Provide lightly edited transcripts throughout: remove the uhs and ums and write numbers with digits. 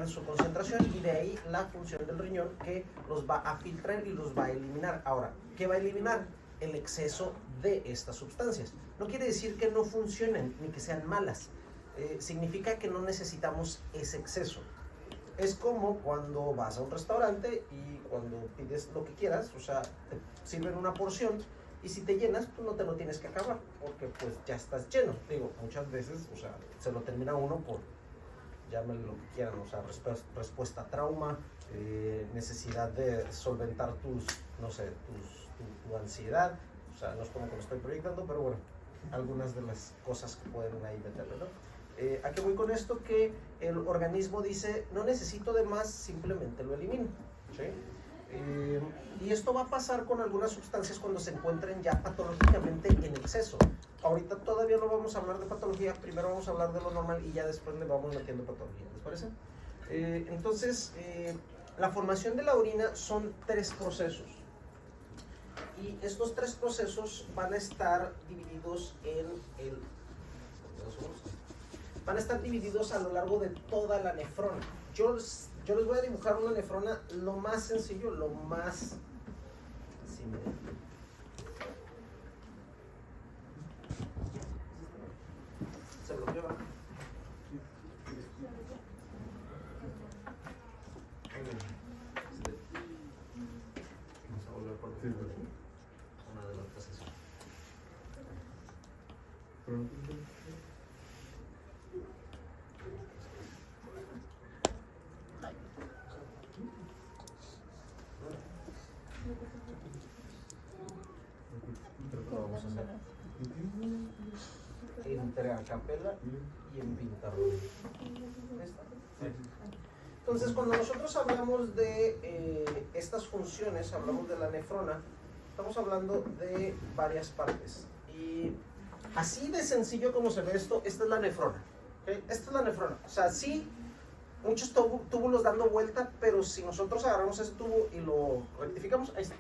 en su concentración y de ahí la función del riñón que los va a filtrar y los va a eliminar. Ahora, ¿qué va a eliminar? El exceso de estas sustancias. No quiere decir que no funcionen ni que sean malas. Significa que no necesitamos ese exceso. Es como cuando vas a un restaurante y cuando pides lo que quieras, o sea, te sirven una porción y si te llenas, pues no te lo tienes que acabar, porque pues ya estás lleno. Digo, muchas veces, o sea, se lo termina uno por, llámale lo que quieran, o sea, respuesta a trauma, necesidad de solventar no sé, tu ansiedad, o sea, no es como que lo estoy proyectando, pero bueno, algunas de las cosas que pueden ahí meterle, ¿no? ¿A qué voy con esto? Que el organismo dice, no necesito de más, simplemente lo elimino, ¿sí? Y esto va a pasar con algunas sustancias cuando se encuentren ya patológicamente en exceso. Ahorita todavía no vamos a hablar de patología, primero vamos a hablar de lo normal y ya después le vamos metiendo patología, ¿les parece? Entonces, la formación de la orina son 3 procesos. Y estos 3 procesos van a estar divididos van a estar divididos a lo largo de toda la nefrona. Yo les voy a dibujar una nefrona lo más sencillo, lo más... Sí, miren. Se bloqueó, ¿verdad? Vamos a volver por una de las cosas. Vamos a hacer entre a capela y en pintarlo. Entonces, cuando nosotros hablamos de estas funciones, hablamos de la nefrona, estamos hablando de varias partes. Y así de sencillo como se ve esto, esta es la nefrona. ¿Okay? Esta es la nefrona. O sea, sí, muchos túbulos dando vuelta, pero si nosotros agarramos ese tubo y lo rectificamos, ahí está.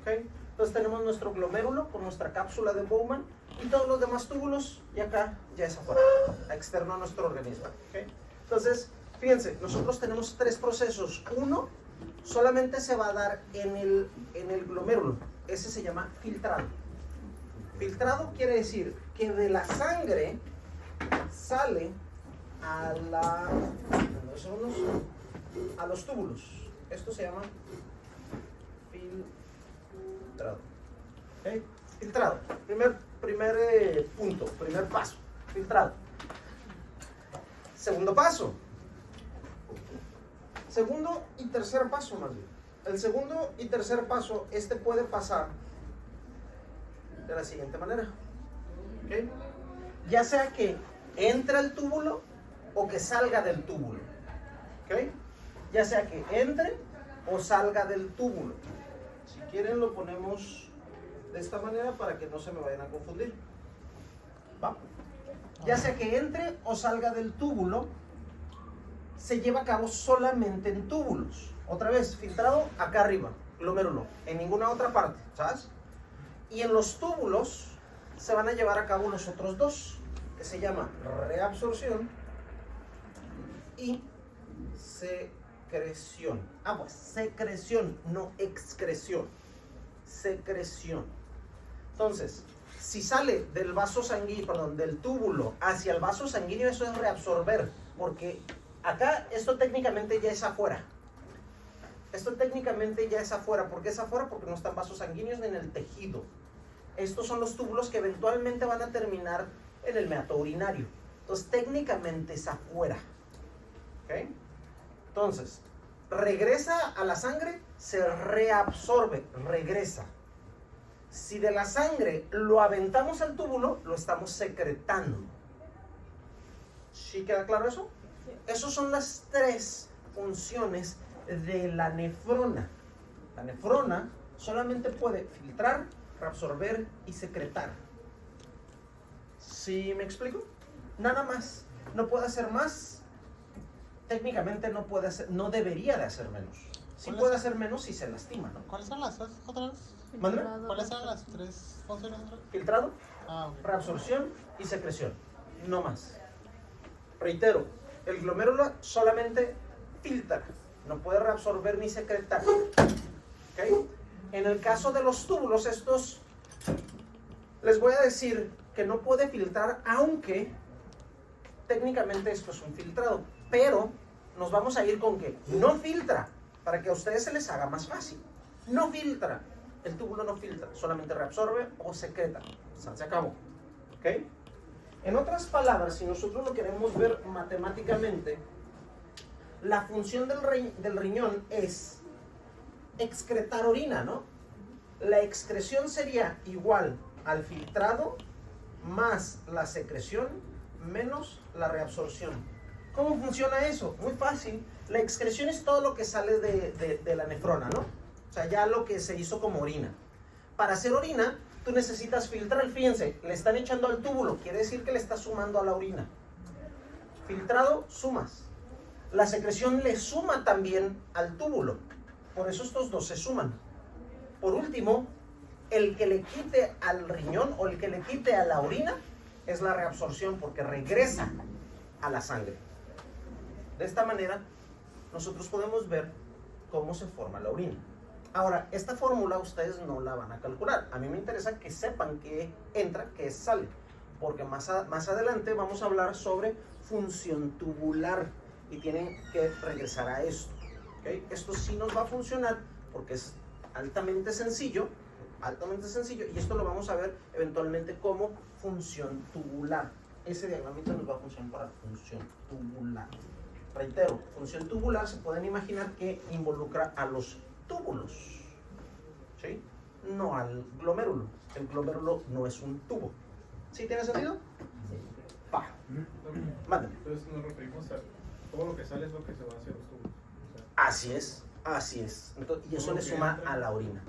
¿Okay? Entonces tenemos nuestro glomérulo con nuestra cápsula de Bowman y todos los demás túbulos, y acá ya es afuera, externo a nuestro organismo. ¿Okay? Entonces, fíjense, nosotros tenemos 3 procesos. Uno solamente se va a dar en el glomérulo. Ese se llama filtrado. Filtrado quiere decir que de la sangre sale a los túbulos. Esto se llama filtrado. ¿Okay? Filtrado. Primer punto, primer paso. Filtrado. Segundo paso. Segundo y tercer paso, más bien. El segundo y tercer paso, puede pasar de la siguiente manera. ¿Okay? Ya sea que entre al túbulo o que salga del túbulo. ¿Okay? Ya sea que entre o salga del túbulo. Si quieren lo ponemos de esta manera para que no se me vayan a confundir. ¿Va? Ya sea que entre o salga del túbulo, se lleva a cabo solamente en túbulos. Otra vez, filtrado acá arriba, glomérulo, en ninguna otra parte, ¿sabes? Y en los túbulos se van a llevar a cabo los otros 2, que se llama reabsorción y secreción. Pues secreción, no excreción. Secreción. Entonces, si sale del vaso sanguíneo, del túbulo hacia el vaso sanguíneo, eso es reabsorber, porque acá esto técnicamente ya es afuera. Esto técnicamente ya es afuera. ¿Por qué es afuera? Porque no están vasos sanguíneos ni en el tejido. Estos son los túbulos que eventualmente van a terminar en el meato urinario. Entonces técnicamente es afuera. ¿Okay? Entonces, regresa a la sangre, se reabsorbe, regresa. Si de la sangre lo aventamos al túbulo, lo estamos secretando. ¿Sí queda claro eso? Sí. Esas son las 3 funciones de la nefrona. La nefrona solamente puede filtrar, reabsorber y secretar. ¿Sí me explico? Nada más. No puede hacer más. Técnicamente no puede hacer, no debería de hacer menos. Sí puede hacer menos si se lastima, ¿no? ¿Cuáles son las 3 otra vez? ¿Cuáles son las 3 funciones otra vez? Filtrado, okay. Reabsorción y secreción. No más. Reitero, el glomérulo solamente filtra, no puede reabsorber ni secretar. ¿Okay? En el caso de los túbulos, estos, les voy a decir que no puede filtrar, aunque técnicamente esto es un filtrado, pero nos vamos a ir con que no filtra, para que a ustedes se les haga más fácil. No filtra, el túbulo no filtra, solamente reabsorbe o secreta. O sea, se acabó. ¿Okay? En otras palabras, si nosotros lo queremos ver matemáticamente, la función del riñón es excretar orina, ¿no? La excreción sería igual al filtrado más la secreción menos la reabsorción. ¿Cómo funciona eso? Muy fácil. La excreción es todo lo que sale de la nefrona, ¿no? O sea, ya lo que se hizo como orina. Para hacer orina, tú necesitas filtrar. Fíjense, le están echando al túbulo, quiere decir que le está sumando a la orina. Filtrado, sumas. La secreción le suma también al túbulo. Por eso estos dos se suman. Por último, el que le quite al riñón o el que le quite a la orina es la reabsorción, porque regresa a la sangre. De esta manera, nosotros podemos ver cómo se forma la orina. Ahora, esta fórmula ustedes no la van a calcular. A mí me interesa que sepan qué entra, qué sale, porque más adelante vamos a hablar sobre función tubular y tienen que regresar a esto. ¿Okay? Esto sí nos va a funcionar porque es altamente sencillo, y esto lo vamos a ver eventualmente como función tubular. Ese diagramito nos va a funcionar para función tubular. Reitero, función tubular se pueden imaginar que involucra a los túbulos, ¿sí? No al glomérulo. El glomérulo no es un tubo. ¿Sí tiene sentido? Sí. Va. Mándame. Entonces nos referimos a todo lo que sale es lo que se va hacia los tubos. O sea, así es, así es. Entonces, y eso le suma a la orina.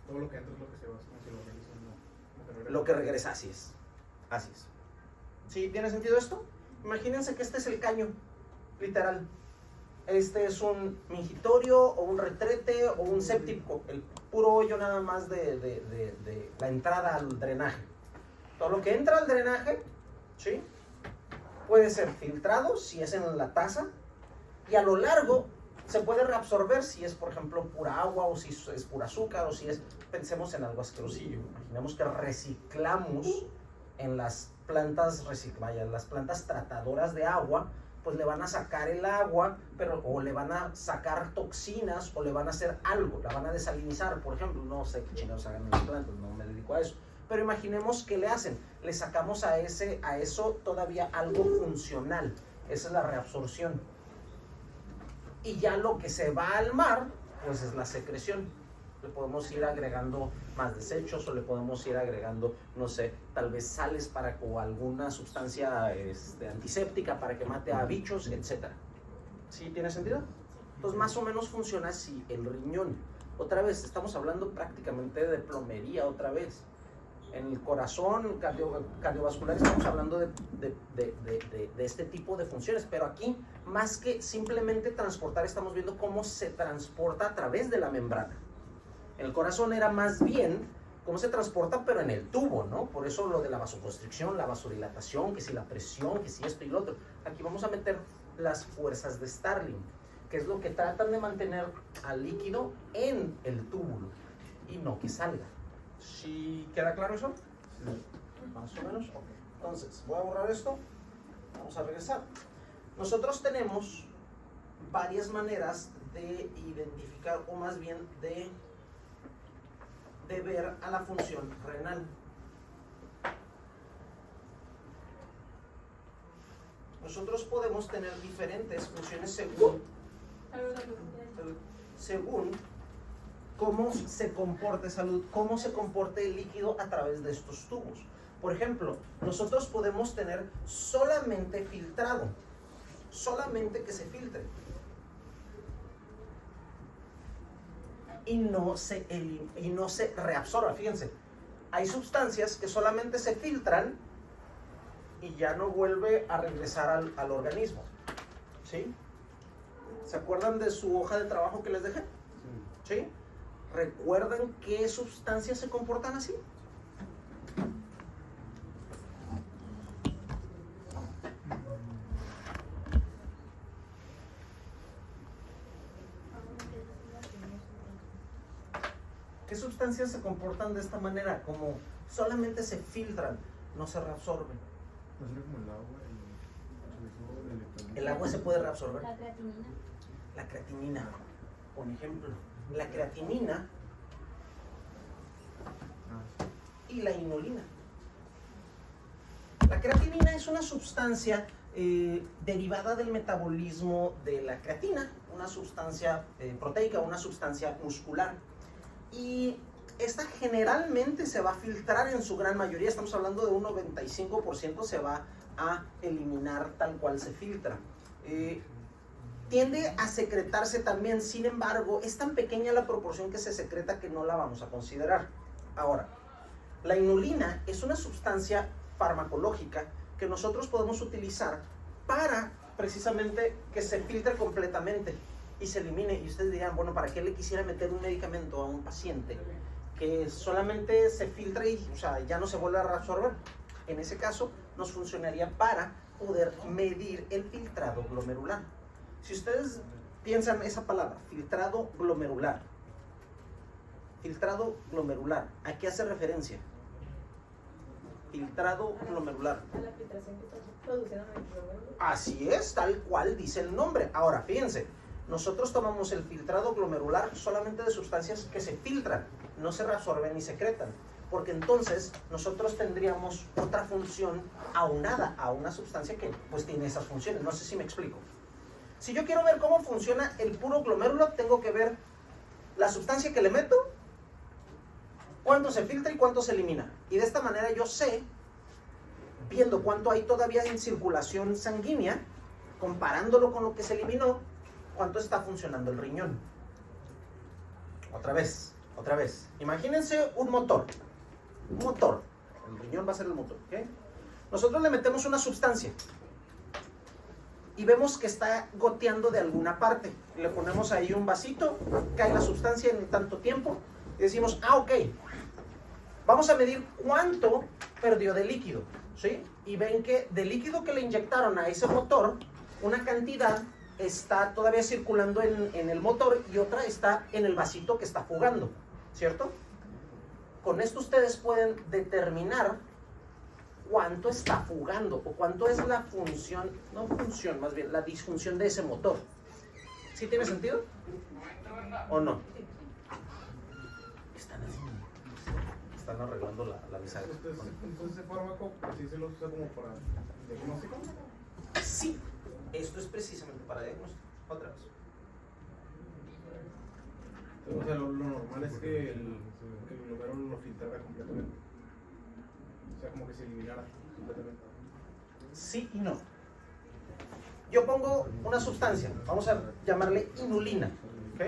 Todo lo que entra es lo que se va hacia el organismo, no. Lo que regresa, así es. Así es. ¿Sí tiene sentido esto? Imagínense que este es el caño, literal. Este es un mingitorio o un retrete o un séptico, el puro hoyo nada más de la entrada al drenaje. Todo lo que entra al drenaje, ¿sí?, puede ser filtrado si es en la taza, y a lo largo se puede reabsorber si es, por ejemplo, pura agua, o si es pura azúcar, o si es, pensemos en algo asquerosillo. Imaginemos que reciclamos en las plantas, las plantas tratadoras de agua, pues le van a sacar el agua, o le van a sacar toxinas, o le van a hacer algo, la van a desalinizar, por ejemplo. No sé qué chingados hagan en las plantas, no me dedico a eso. Pero imaginemos que le hacen, le sacamos a eso todavía algo funcional. Esa es la reabsorción. Y ya lo que se va al mar, pues es la secreción. Le podemos ir agregando más desechos, o le podemos ir agregando, no sé, tal vez sales o alguna sustancia antiséptica para que mate a bichos, etc. ¿Sí tiene sentido? Entonces más o menos funciona así el riñón. Otra vez, estamos hablando prácticamente de plomería otra vez. En el corazón cardiovascular estamos hablando de este tipo de funciones, pero aquí, más que simplemente transportar, estamos viendo cómo se transporta a través de la membrana. En el corazón era más bien cómo se transporta, pero en el tubo, ¿no? Por eso lo de la vasoconstricción, la vasodilatación, que si la presión, que si esto y lo otro. Aquí vamos a meter las fuerzas de Starling, que es lo que tratan de mantener al líquido en el túbulo y no que salga. ¿Sí queda claro eso? Sí. Más o menos. Okay. Entonces, voy a borrar esto. Vamos a regresar. Nosotros tenemos varias maneras de identificar, o más bien de ver a la función renal. Nosotros podemos tener diferentes funciones según cómo se comporte salud, cómo se comporte el líquido a través de estos tubos. Por ejemplo, nosotros podemos tener solamente filtrado, solamente que se filtre, y no se reabsorba. Fíjense, hay sustancias que solamente se filtran y ya no vuelve a regresar al organismo. ¿Sí? ¿Se acuerdan de su hoja de trabajo que les dejé? ¿Sí? ¿Recuerdan qué sustancias se comportan así? ¿Qué sustancias se comportan de esta manera? Como solamente se filtran, no se reabsorben. ¿No sería como el agua? ¿El agua se puede reabsorber? La creatinina. La creatinina, por ejemplo. La creatinina y la inulina. La creatinina es una sustancia derivada del metabolismo de la creatina, una sustancia proteica, una sustancia muscular. Y esta generalmente se va a filtrar en su gran mayoría, estamos hablando de un 95% se va a eliminar tal cual se filtra. Tiende a secretarse también, sin embargo, es tan pequeña la proporción que se secreta que no la vamos a considerar. Ahora, la inulina es una sustancia farmacológica que nosotros podemos utilizar para precisamente que se filtre completamente y se elimine. Y ustedes dirán, bueno, ¿para qué le quisiera meter un medicamento a un paciente que solamente se filtra y, o sea, ya no se vuelve a reabsorber? En ese caso, nos funcionaría para poder medir el filtrado glomerular. Si ustedes piensan esa palabra, filtrado glomerular, ¿a qué hace referencia? Filtrado glomerular. A la filtración que está produciendo nuestro glomérulo. Así es, tal cual dice el nombre. Ahora, fíjense, nosotros tomamos el filtrado glomerular solamente de sustancias que se filtran, no se reabsorben ni secretan, porque entonces nosotros tendríamos otra función aunada a una sustancia que pues tiene esas funciones. No sé si me explico. Si yo quiero ver cómo funciona el puro glomérulo, tengo que ver la sustancia que le meto, cuánto se filtra y cuánto se elimina. Y de esta manera yo sé, viendo cuánto hay todavía en circulación sanguínea, comparándolo con lo que se eliminó, cuánto está funcionando el riñón. Otra vez. Imagínense un motor. El riñón va a ser el motor, ¿ok? Nosotros le metemos una sustancia y vemos que está goteando de alguna parte. Le ponemos ahí un vasito, cae la sustancia en tanto tiempo y decimos, ok, vamos a medir cuánto perdió de líquido, ¿sí? Y ven que del líquido que le inyectaron a ese motor, una cantidad está todavía circulando en el motor y otra está en el vasito que está fugando, ¿cierto? Con esto ustedes pueden determinar cuánto está fugando o cuánto es la función, no función, más bien la disfunción de ese motor. ¿Sí tiene sentido? ¿O no? Están arreglando la bisagra. Entonces ese fármaco, así se lo usa como para diagnóstico. Sí, esto es precisamente para diagnóstico. Otra vez. O sea, lo normal es que el glomérulo lo filtrara completamente. O sea, como que se eliminara completamente. Sí y no. Yo pongo una sustancia, vamos a llamarle inulina, ¿ok?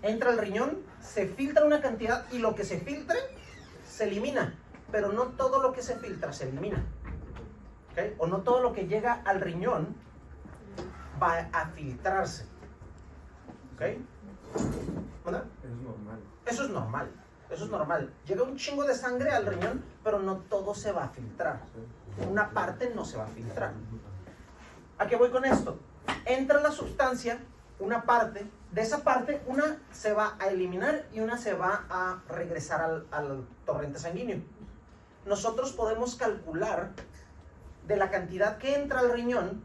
Entra al riñón, se filtra una cantidad y lo que se filtre se elimina, pero no todo lo que se filtra se elimina, ¿ok? O no todo lo que llega al riñón va a filtrarse, ¿ok? ¿Verdad? Eso es normal. Eso es normal. Llega un chingo de sangre al riñón, pero no todo se va a filtrar. Una parte no se va a filtrar. ¿A qué voy con esto? Entra la sustancia, una parte, de esa parte una se va a eliminar y una se va a regresar al torrente sanguíneo. Nosotros podemos calcular de la cantidad que entra al riñón,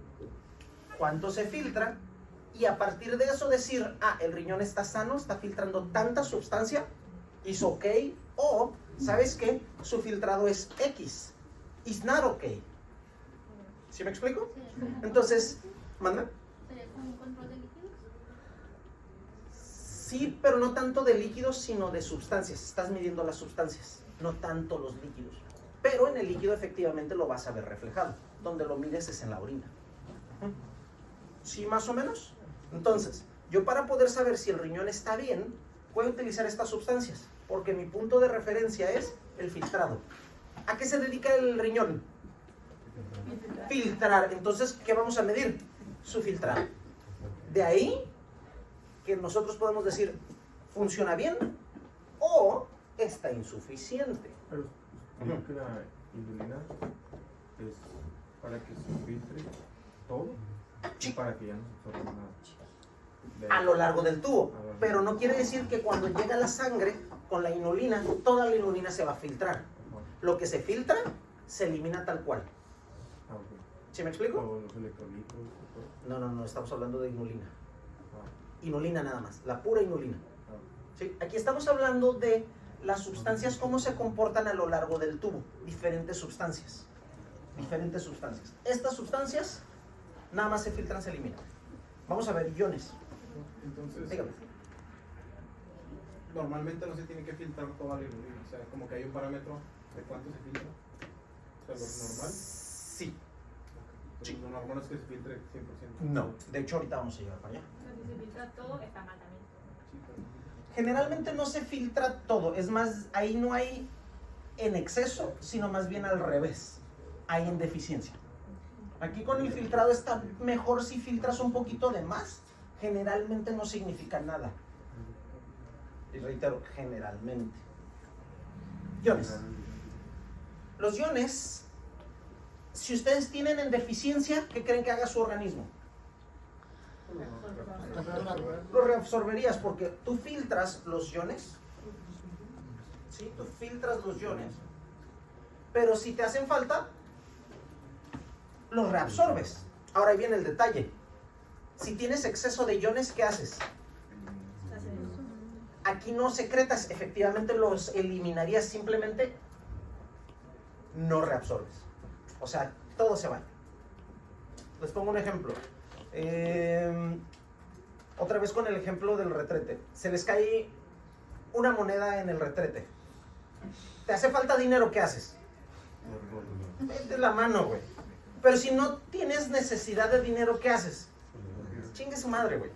cuánto se filtra, y a partir de eso decir, el riñón está sano, está filtrando tanta sustancia, hizo ok, o, ¿sabes qué? Su filtrado es X, it's not ok. ¿Sí me explico? Sí. Entonces, ¿manda? ¿Sería como un control de líquidos? Sí, pero no tanto de líquidos, sino de sustancias. Estás midiendo las sustancias, no tanto los líquidos. Pero en el líquido efectivamente lo vas a ver reflejado. Donde lo mides es en la orina. ¿Sí, más o menos? Entonces, yo para poder saber si el riñón está bien, puedo utilizar estas sustancias, porque mi punto de referencia es el filtrado. ¿A qué se dedica el riñón? Filtrar. Entonces, ¿qué vamos a medir? Su filtrado. De ahí que nosotros podemos decir, ¿funciona bien? O está insuficiente. Pero creo que la inulina es para que se filtre todo y para que ya no se absorba nada. A lo largo del tubo. Pero no quiere decir que cuando llega la sangre con la inulina, toda la inulina se va a filtrar. Lo que se filtra, se elimina tal cual. ¿Sí me explico? O los electrolitos. No, estamos hablando de inulina. Inulina nada más, la pura inulina. ¿Sí? Aquí estamos hablando de las sustancias, cómo se comportan a lo largo del tubo. Diferentes sustancias. Diferentes sustancias. Estas sustancias nada más se filtran, se eliminan. Vamos a ver iones. Entonces, Dígame. normalmente no se tiene que filtrar toda la inulina. O sea, como que hay un parámetro de cuánto se filtra. O sea, lo normal. Sí. Entonces, lo normal es que se filtre 100%. No. De hecho, ahorita vamos a llegar para allá. Si se filtra todo, está mal también. Sí, pero- Generalmente no se filtra todo. Es más, ahí no hay en exceso, sino más bien al revés. Hay en deficiencia. Aquí con el filtrado está mejor si filtras un poquito de más. Generalmente no significa nada. Y reitero, generalmente. Iones. Los iones, si ustedes tienen en deficiencia, ¿qué creen que haga su organismo? Lo reabsorberías porque tú filtras los iones. ¿Sí? Tú filtras los iones. Pero si te hacen falta, los reabsorbes. Ahora ahí viene el detalle. Si tienes exceso de iones, ¿qué haces? Aquí no secretas, efectivamente los eliminarías, simplemente no reabsorbes. O sea, todo se va. Les pongo un ejemplo. Otra vez con el ejemplo del retrete. Se les cae una moneda en el retrete. ¿Te hace falta dinero? ¿Qué haces? Mete la mano, güey. Pero si no tienes necesidad de dinero, ¿qué haces? Chingue su madre, güey.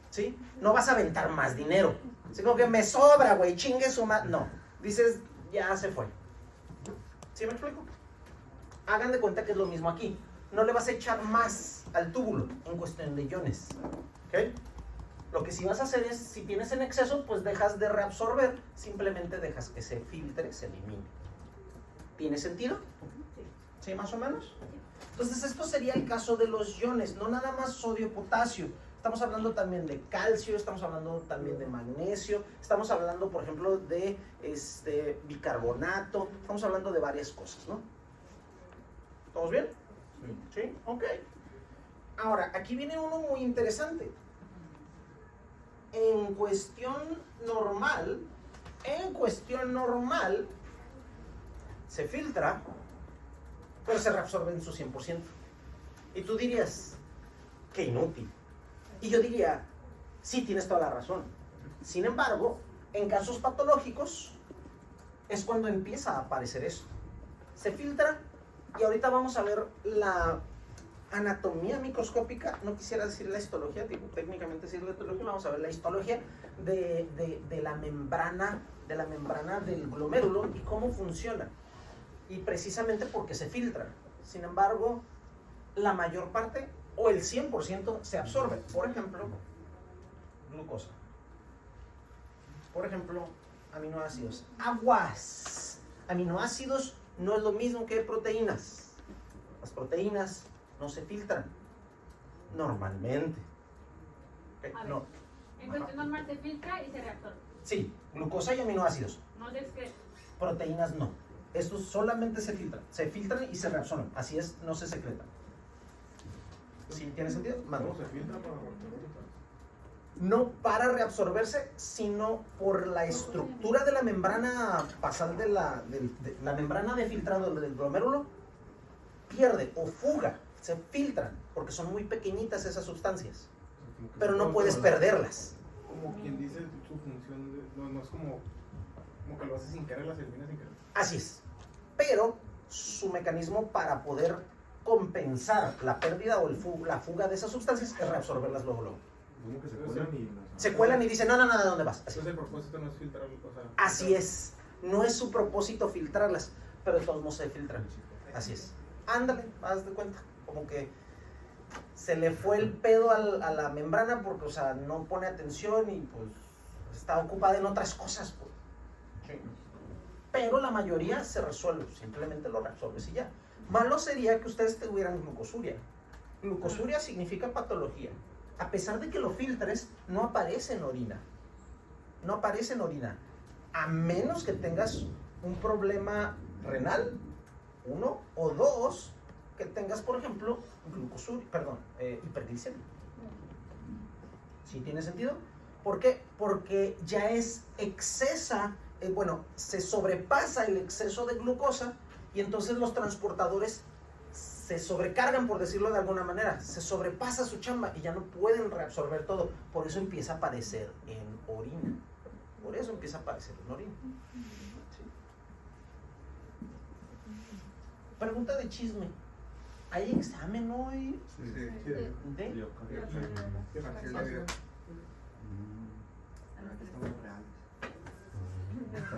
¿Sí? No vas a aventar más dinero. Así como que me sobra, güey, chingue su madre. No. Dices, ya se fue. ¿Sí me explico? Hagan de cuenta que es lo mismo aquí. No le vas a echar más al túbulo en cuestión de iones. ¿Ok? Lo que sí vas a hacer es, si tienes en exceso, pues dejas de reabsorber. Simplemente dejas que se filtre, se elimine. ¿Tiene sentido? ¿Sí, más o menos? Entonces, esto sería el caso de los iones. No nada más sodio, potasio. Estamos hablando también de calcio, estamos hablando también de magnesio, estamos hablando, por ejemplo, de bicarbonato, estamos hablando de varias cosas, ¿no? ¿Todos bien? Sí. Ok. Ahora, aquí viene uno muy interesante. En cuestión normal, se filtra, pero se reabsorbe en su 100%. Y tú dirías, qué inútil. Y yo diría, sí, tienes toda la razón. Sin embargo, en casos patológicos es cuando empieza a aparecer eso. Se filtra y ahorita vamos a ver la anatomía microscópica. No quisiera decir la histología, digo, técnicamente sí es la histología. Vamos a ver la histología de la membrana del glomérulo y cómo funciona. Y precisamente porque se filtra. Sin embargo, la mayor parte o el 100% se absorbe. Por ejemplo, glucosa. Por ejemplo, aminoácidos. Aguas. Aminoácidos no es lo mismo que proteínas. Las proteínas no se filtran normalmente. A ver. No. En cuestión normal se filtra y se reabsorbe. Sí, glucosa y aminoácidos. No se excreta. Proteínas no. Estos solamente se filtran. Se filtran y se reabsorben. Así es, no se secretan. ¿Sí tiene sentido? Mando. ¿Cómo se filtra para reabsorber? No para reabsorberse, sino por la estructura de la membrana basal de la membrana de filtrado del glomérulo, pierde o fuga, se filtran, porque son muy pequeñitas esas sustancias, Como que pero se no puedes controla. perderlas. Como quien dice su función, no es como que lo hace sin querer, las elimina sin querer. Así es, pero su mecanismo para poder compensar la pérdida o la fuga de esas sustancias es reabsorberlas luego. Como que se cuelan y Se cuelan y dicen, no, ¿de dónde vas? Así. Entonces el propósito no es filtrar, o sea, Así es, no es su propósito filtrarlas, pero de todos modos se filtran. Así es. Ándale, haz de cuenta. Como que se le fue el pedo a la membrana porque, o sea, no pone atención y pues está ocupada en otras cosas. Pues. Sí. Pero la mayoría se resuelve, simplemente lo reabsorbes y ya. Malo sería que ustedes tuvieran glucosuria. Glucosuria significa patología. A pesar de que lo filtres, no aparece en orina. No aparece en orina. a menos que tengas un problema renal, 1, o 2, que tengas, por ejemplo, hiperglicemia. ¿Sí tiene sentido? ¿Por qué? Porque ya es se sobrepasa el exceso de glucosa y entonces los transportadores se sobrecargan, por decirlo de alguna manera, se sobrepasa su chamba y ya no pueden reabsorber todo. Por eso empieza a aparecer en orina. ¿Sí? Pregunta de chisme. ¿Hay examen hoy? Sí. ¿De?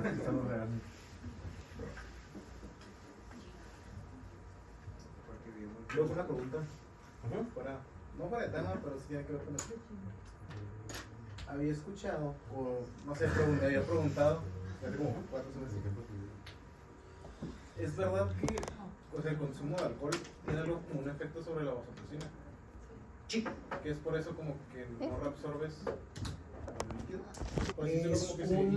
Estamos reales. Luego una pregunta, Ujú. no fuera de tema, pero sí tiene que ver con esto. Había escuchado, o no sé, había preguntado, hace como 4 semanas, ¿es verdad que el consumo de alcohol tiene algo como un efecto sobre la vasopresina? Sí. Que es por eso como que no reabsorbes el líquido. O Es como que se un